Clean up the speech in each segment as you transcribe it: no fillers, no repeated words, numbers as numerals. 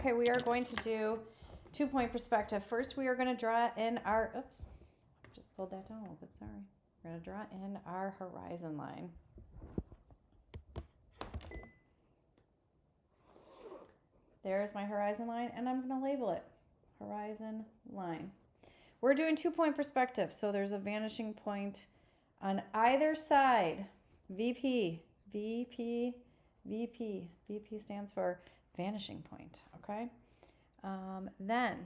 Okay, we are going to do 2-point perspective. First, we are going to draw in our, oops, just pulled that down a little bit, sorry. We're going to draw in our horizon line. There's my horizon line, and I'm going to label it horizon line. We're doing 2-point perspective, so there's a vanishing point on either side. VP, VP, VP. VP stands for vanishing point, okay? Then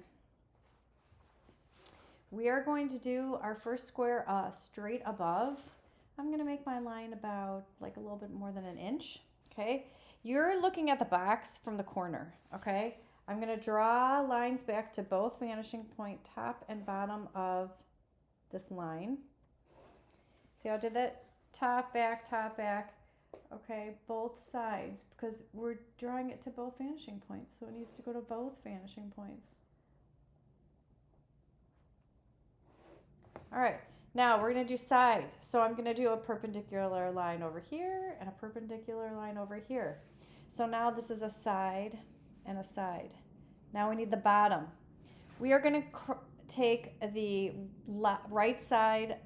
we are going to do our first square straight above. I'm going to make my line about like a little bit more than an inch, okay? You're looking at the box from the corner, okay? I'm going to draw lines back to both vanishing point, top and bottom of this line. See how I did that? Top, back, okay, both sides, because we're drawing it to both vanishing points, so it needs to go to both vanishing points. All right, now we're going to do side. So I'm going to do a perpendicular line over here and a perpendicular line over here. So now this is a side and a side. Now we need the bottom. We are going to take the right side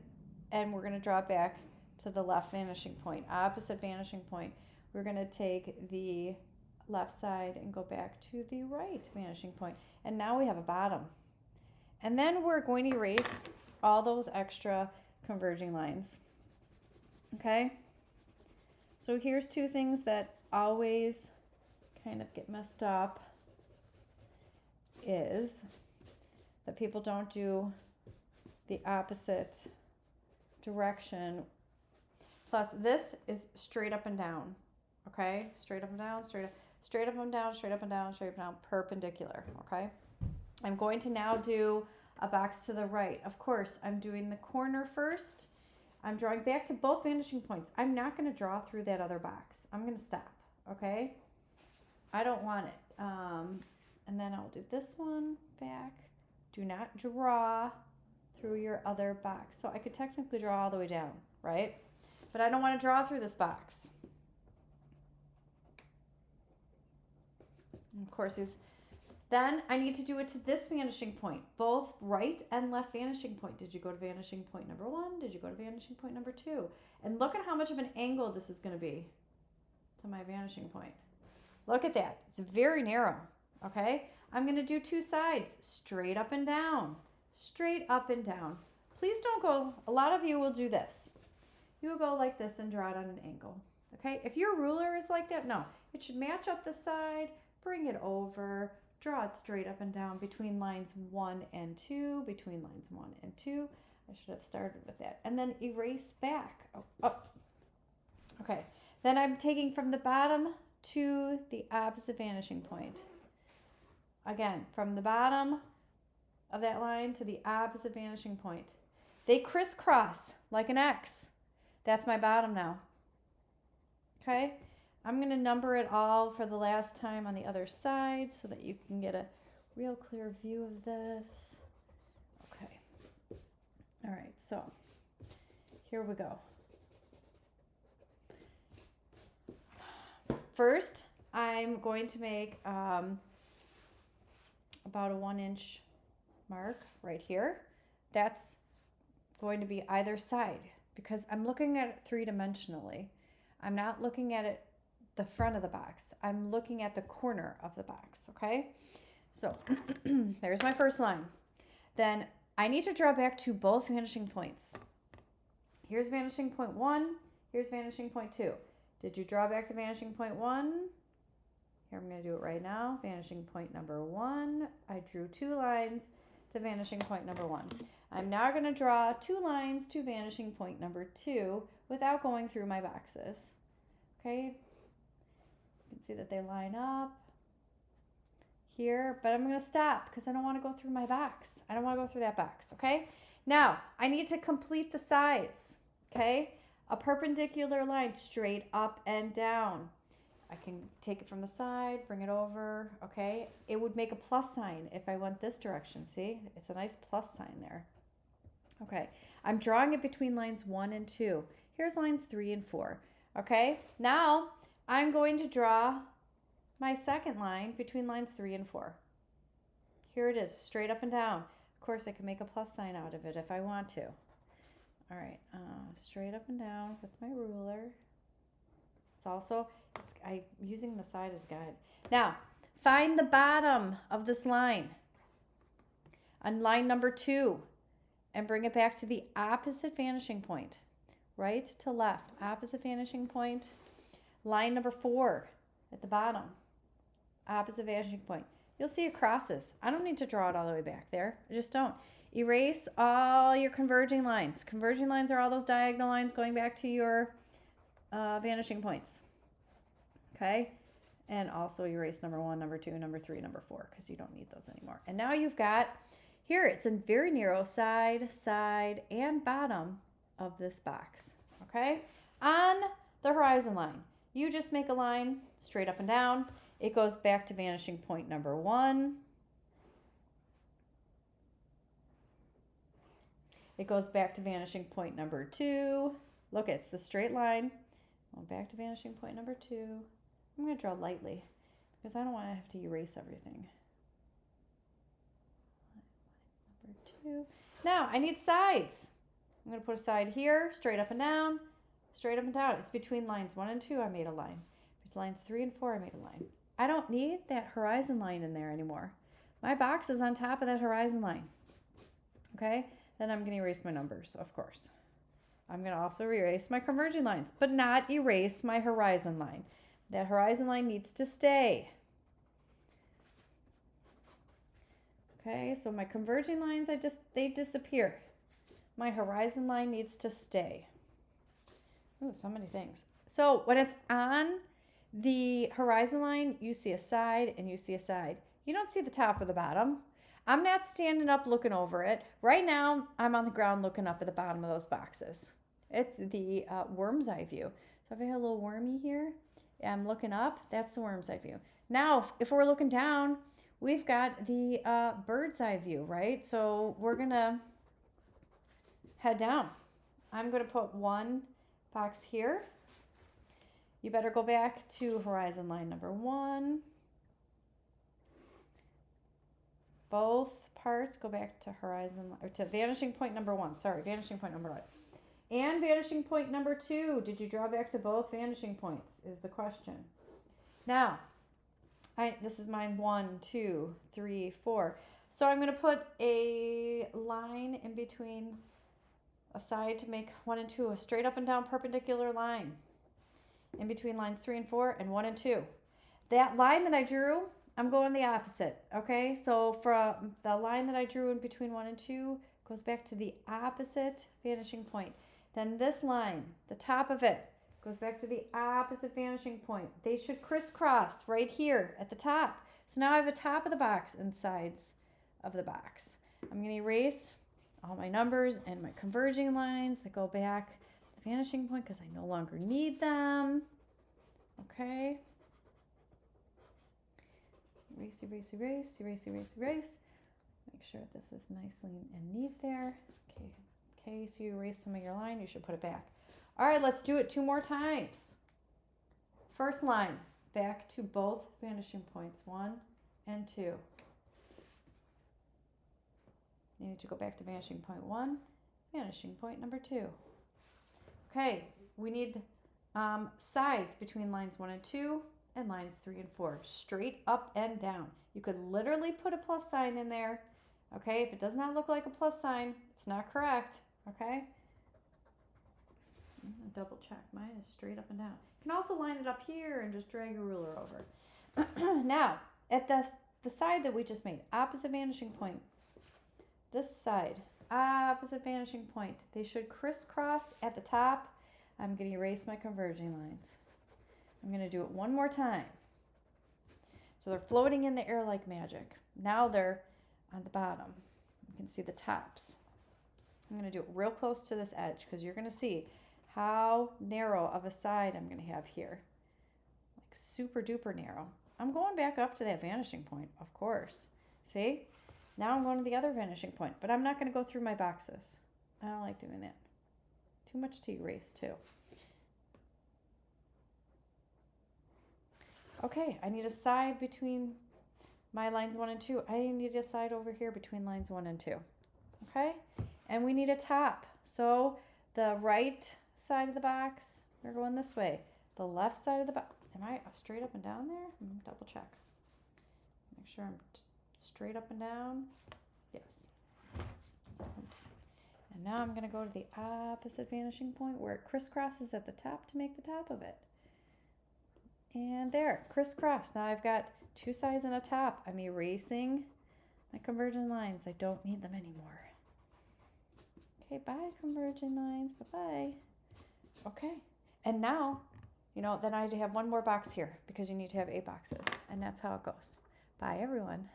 and we're going to draw it back to the left vanishing point, opposite vanishing point. We're going to take the left side and go back to the right vanishing point. And now we have a bottom. And then we're going to erase all those extra converging lines. Okay? So here's two things that always kind of get messed up is that people don't do the opposite direction. Plus this is straight up and down. Okay? Straight up and down, straight up and down, straight up and down, straight up and down, perpendicular. Okay? I'm going to now do a box to the right. Of course, I'm doing the corner first. I'm drawing back to both vanishing points. I'm not going to draw through that other box. I'm going to stop, okay? I don't want it. And then I'll do this one back. Do not draw through your other box. So I could technically draw all the way down, right? But I don't want to draw through this box. And of course, then I need to do it to this vanishing point, both right and left vanishing point. Did you go to vanishing point number 1? Did you go to vanishing point number 2? And look at how much of an angle this is going to be to my vanishing point. Look at that. It's very narrow, okay? I'm going to do two sides, straight up and down, straight up and down. Please don't go, a lot of you will do this. You will go like this and draw it on an angle, okay? If your ruler is like that, no. It should match up the side, bring it over, draw it straight up and down between lines 1 and 2, between lines 1 and 2. I should have started with that. And then erase back. Oh. Okay. Then I'm taking from the bottom to the opposite vanishing point. Again, from the bottom of that line to the opposite vanishing point. They crisscross like an X. That's my bottom now. Okay? I'm going to number it all for the last time on the other side so that you can get a real clear view of this. Okay. All right, so here we go. First, I'm going to make about a 1-inch mark right here. That's going to be either side because I'm looking at it three-dimensionally. I'm not looking at it the front of the box. I'm looking at the corner of the box, okay? So there's my first line. Then I need to draw back to both vanishing points. Here's vanishing point 1, here's vanishing point 2. Did you draw back to vanishing point 1? Here I'm going to do it right now. Vanishing point number 1. I drew 2 lines to vanishing point number 1. I'm now going to draw 2 lines to vanishing point number 2 without going through my boxes. Okay? You can see that they line up here, but I'm going to stop because I don't want to go through my box. I don't want to go through that box, okay? Now, I need to complete the sides, okay? A perpendicular line straight up and down. I can take it from the side, bring it over, okay? It would make a plus sign if I went this direction, see? It's a nice plus sign there. Okay, I'm drawing it between lines 1 and 2. Here's lines 3 and 4, okay? Now, I'm going to draw my second line between lines 3 and 4. Here it is, straight up and down. Of course, I can make a plus sign out of it if I want to. All right, straight up and down with my ruler. It's also, I'm using the side as a guide. Now, find the bottom of this line on line number 2 and bring it back to the opposite vanishing point. Right to left, opposite vanishing point. Line number 4 at the bottom, opposite vanishing point. You'll see it crosses. I don't need to draw it all the way back there. I just don't. Erase all your converging lines. Converging lines are all those diagonal lines going back to your vanishing points. Okay? And also erase number 1, number 2, number 3, number 4, because you don't need those anymore. And now you've got, here it's a very narrow side, side, and bottom of this box. Okay? On the horizon line, you just make a line straight up and down. It goes back to vanishing point number 1. It goes back to vanishing point number 2. Look, it's the straight line. Going back to vanishing point number 2. I'm going to draw lightly because I don't want to have to erase everything. Number 2. Now, I need sides. I'm going to put a side here, straight up and down, straight up and down. It's between lines 1 and 2, I made a line. Between lines 3 and 4, I made a line. I don't need that horizon line in there anymore. My box is on top of that horizon line. Okay? Then I'm going to erase my numbers, of course. I'm going to also erase my converging lines, but not erase my horizon line. That horizon line needs to stay. Okay, so my converging lines, they disappear. My horizon line needs to stay. Ooh, so many things. So when it's on the horizon line, you see a side and you see a side. You don't see the top or the bottom. I'm not standing up looking over it. Right now, I'm on the ground looking up at the bottom of those boxes. It's the worm's eye view. So if I have a little wormy here, I'm looking up, that's the worm's eye view. Now, if we're looking down, we've got the bird's eye view, right? So we're going to head down. I'm going to put one box here. You better go back to horizon line number 1. Both parts go back to horizon, or to vanishing point number 1. Sorry, vanishing point number 1. And vanishing point number 2. Did you draw back to both vanishing points is the question. Now, this is mine 1, 2, 3, 4. So I'm going to put a line in between a side to make 1 and 2, a straight up and down perpendicular line in between lines 3 and 4 and 1 and 2. That line that I drew, I'm going the opposite, okay? So from the line that I drew in between 1 and 2 goes back to the opposite vanishing point. Then this line, the top of it, goes back to the opposite vanishing point. They should crisscross right here at the top. So now I have a top of the box and sides of the box. I'm going to erase all my numbers and my converging lines that go back to the vanishing point because I no longer need them. Okay. Erase, erase, erase, erase, erase, erase. Make sure this is nicely and neat there. Okay. Okay, so you erase some of your line, you should put it back. All right, let's do it 2 more times. First line, back to both vanishing points, 1 and 2. You need to go back to vanishing point 1, vanishing point number 2. Okay, we need sides between lines 1 and 2 and lines 3 and 4, straight up and down. You could literally put a plus sign in there. Okay, if it does not look like a plus sign, it's not correct. Okay, I'm gonna double check. Mine is straight up and down. You can also line it up here and just drag your ruler over. Now, at the side that we just made, opposite vanishing point, this side, opposite vanishing point, they should crisscross at the top. I'm going to erase my converging lines. I'm going to do it one more time. So they're floating in the air like magic. Now they're on the bottom. You can see the tops. I'm going to do it real close to this edge because you're going to see how narrow of a side I'm going to have here. Like super duper narrow. I'm going back up to that vanishing point, of course. See? Now I'm going to the other vanishing point, but I'm not going to go through my boxes. I don't like doing that. Too much to erase too. Okay, I need a side between my lines 1 and 2. I need a side over here between lines 1 and 2. Okay, and we need a top. So the right side of the box, we're going this way. The left side of the box, am I straight up and down there? Double check. Make sure I'm straight up and down. Yes. Oops. And now I'm going to go to the opposite vanishing point where it crisscrosses at the top to make the top of it. And there, crisscross. Now I've got 2 sides and a top. I'm erasing my converging lines. I don't need them anymore. Okay, bye converging lines. Bye-bye. Okay, and now, then I have one more box here because you need to have 8 boxes. And that's how it goes. Bye, everyone.